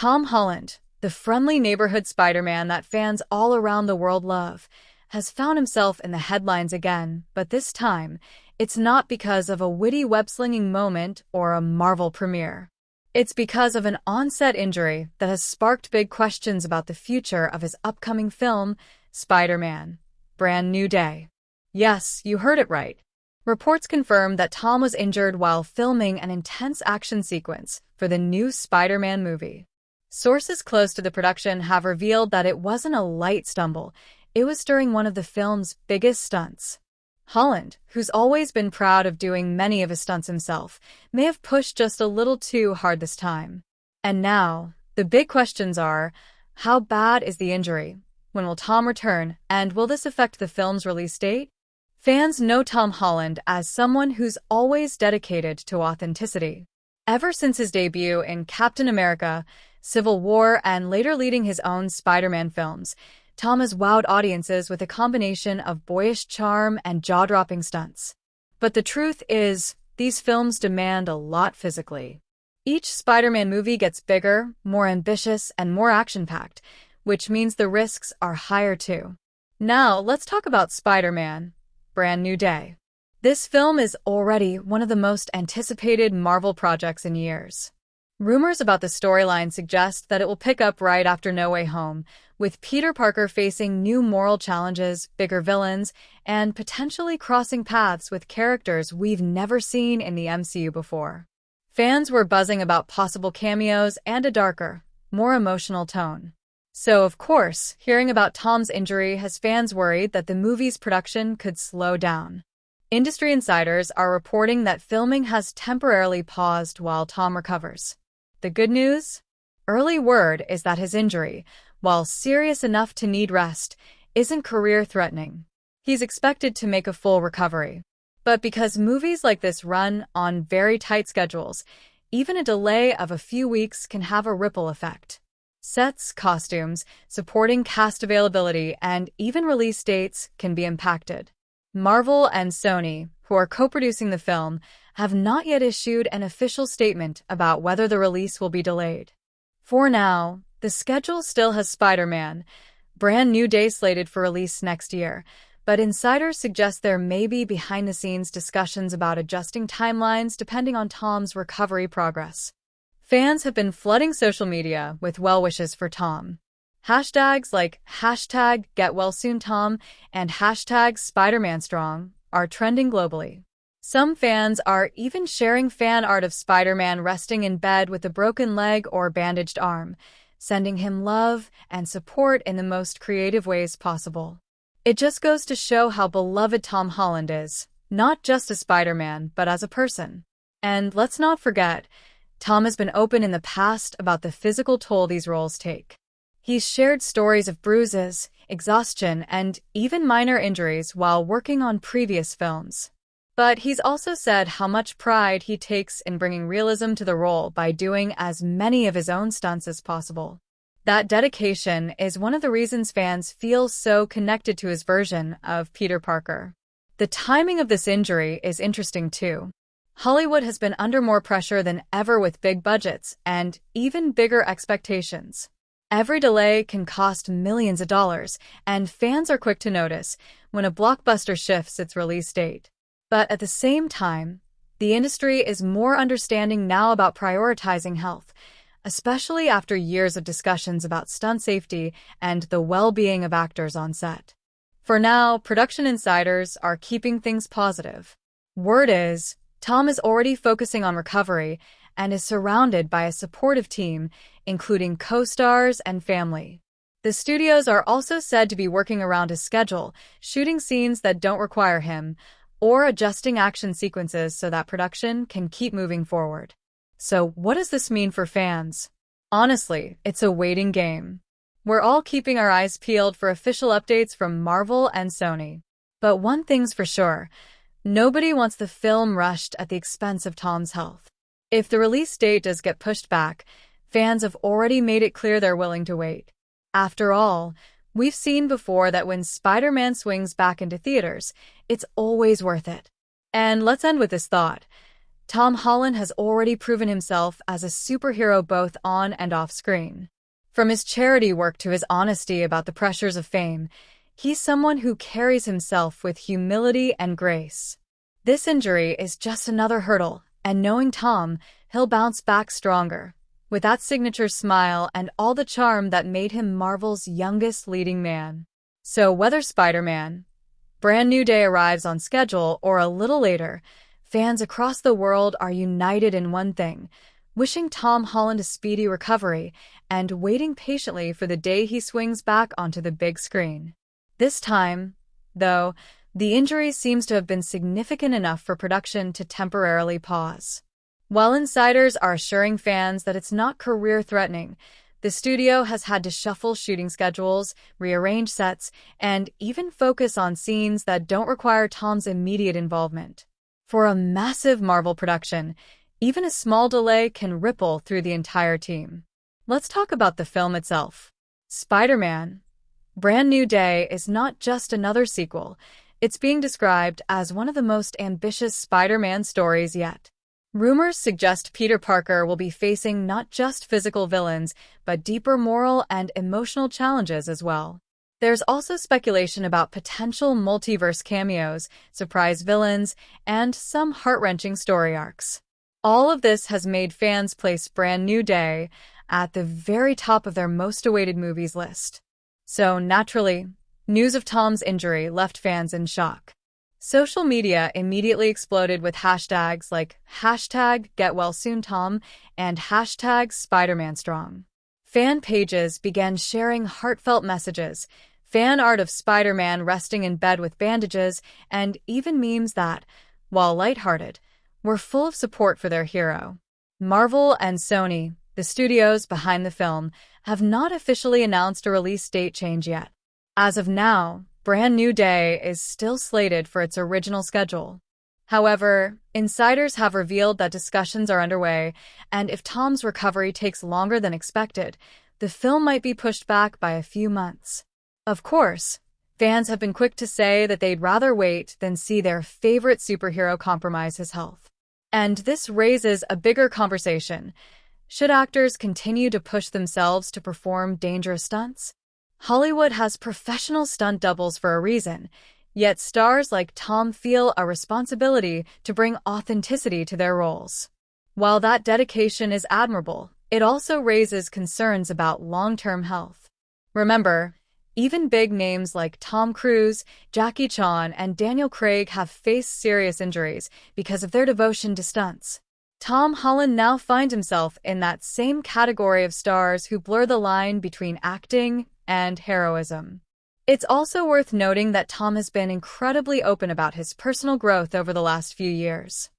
Tom Holland, the friendly neighborhood Spider-Man that fans all around the world love, has found himself in the headlines again, but this time, it's not because of a witty web-slinging moment or a Marvel premiere. It's because of an on-set injury that has sparked big questions about the future of his upcoming film, Spider-Man: Brand New Day. Yes, you heard it right. Reports confirm that Tom was injured while filming an intense action sequence for the new Spider-Man movie. Sources close to the production have revealed that it wasn't a light stumble, it was during one of the film's biggest stunts. Holland, who's always been proud of doing many of his stunts himself, may have pushed just a little too hard this time. And now, the big questions are, how bad is the injury? When will Tom return? And will this affect the film's release date? Fans know Tom Holland as someone who's always dedicated to authenticity. Ever since his debut in Captain America, Civil War, and later leading his own Spider-Man films, Tom has wowed audiences with a combination of boyish charm and jaw-dropping stunts. But the truth is, these films demand a lot physically. Each Spider-Man movie gets bigger, more ambitious, and more action-packed, which means the risks are higher too. Now, let's talk about Spider-Man: Brand New Day. This film is already one of the most anticipated Marvel projects in years. Rumors about the storyline suggest that it will pick up right after No Way Home, with Peter Parker facing new moral challenges, bigger villains, and potentially crossing paths with characters we've never seen in the MCU before. Fans were buzzing about possible cameos and a darker, more emotional tone. So, of course, hearing about Tom's injury has fans worried that the movie's production could slow down. Industry insiders are reporting that filming has temporarily paused while Tom recovers. The good news? Early word is that his injury, while serious enough to need rest, isn't career-threatening. He's expected to make a full recovery. But because movies like this run on very tight schedules, even a delay of a few weeks can have a ripple effect. Sets, costumes, supporting cast availability, and even release dates can be impacted. Marvel and Sony, who are co-producing the film, have not yet issued an official statement about whether the release will be delayed. For now, the schedule still has Spider-Man: Brand New Day slated for release next year, but insiders suggest there may be behind-the-scenes discussions about adjusting timelines depending on Tom's recovery progress. Fans have been flooding social media with well wishes for Tom. Hashtags like #GetWellSoonTom and #SpiderManStrong are trending globally. Some fans are even sharing fan art of Spider-Man resting in bed with a broken leg or bandaged arm, sending him love and support in the most creative ways possible. It just goes to show how beloved Tom Holland is, not just as Spider-Man, but as a person. And let's not forget, Tom has been open in the past about the physical toll these roles take. He's shared stories of bruises, exhaustion, and even minor injuries while working on previous films. But he's also said how much pride he takes in bringing realism to the role by doing as many of his own stunts as possible. That dedication is one of the reasons fans feel so connected to his version of Peter Parker. The timing of this injury is interesting too. Hollywood has been under more pressure than ever with big budgets and even bigger expectations. Every delay can cost millions of dollars, and fans are quick to notice when a blockbuster shifts its release date. But at the same time, the industry is more understanding now about prioritizing health, especially after years of discussions about stunt safety and the well-being of actors on set. For now, production insiders are keeping things positive. Word is, Tom is already focusing on recovery and is surrounded by a supportive team, including co-stars and family. The studios are also said to be working around his schedule, shooting scenes that don't require him, or adjusting action sequences so that production can keep moving forward. So what does this mean for fans? Honestly, it's a waiting game. We're all keeping our eyes peeled for official updates from Marvel and Sony. But one thing's for sure, nobody wants the film rushed at the expense of Tom's health. If the release date does get pushed back, fans have already made it clear they're willing to wait. After all, we've seen before that when Spider-Man swings back into theaters, it's always worth it. And let's end with this thought. Tom Holland has already proven himself as a superhero both on and off screen. From his charity work to his honesty about the pressures of fame, he's someone who carries himself with humility and grace. This injury is just another hurdle, and knowing Tom, he'll bounce back stronger, with that signature smile and all the charm that made him Marvel's youngest leading man. So whether Spider-Man, Brand New Day arrives on schedule or a little later, fans across the world are united in one thing: wishing Tom Holland a speedy recovery and waiting patiently for the day he swings back onto the big screen. This time, though, the injury seems to have been significant enough for production to temporarily pause. While insiders are assuring fans that it's not career-threatening, the studio has had to shuffle shooting schedules, rearrange sets, and even focus on scenes that don't require Tom's immediate involvement. For a massive Marvel production, even a small delay can ripple through the entire team. Let's talk about the film itself. Spider-Man: Brand New Day is not just another sequel. It's being described as one of the most ambitious Spider-Man stories yet. Rumors suggest Peter Parker will be facing not just physical villains, but deeper moral and emotional challenges as well. There's also speculation about potential multiverse cameos, surprise villains, and some heart-wrenching story arcs. All of this has made fans place Brand New Day at the very top of their most awaited movies list. So, naturally, news of Tom's injury left fans in shock. Social media immediately exploded with hashtags like #GetWellSoonTom and #SpidermanStrong. Fan pages began sharing heartfelt messages, fan art of Spider-Man resting in bed with bandages, and even memes that, while lighthearted, were full of support for their hero. Marvel and Sony, the studios behind the film, have not officially announced a release date change yet. As of now, Brand New Day is still slated for its original schedule. However, insiders have revealed that discussions are underway, and if Tom's recovery takes longer than expected, the film might be pushed back by a few months. Of course, fans have been quick to say that they'd rather wait than see their favorite superhero compromise his health. And this raises a bigger conversation. Should actors continue to push themselves to perform dangerous stunts? Hollywood has professional stunt doubles for a reason, yet stars like Tom feel a responsibility to bring authenticity to their roles. While that dedication is admirable, it also raises concerns about long-term health. Remember, even big names like Tom Cruise, Jackie Chan, and Daniel Craig have faced serious injuries because of their devotion to stunts. Tom Holland now finds himself in that same category of stars who blur the line between acting and heroism. It's also worth noting that Tom has been incredibly open about his personal growth over the last few years.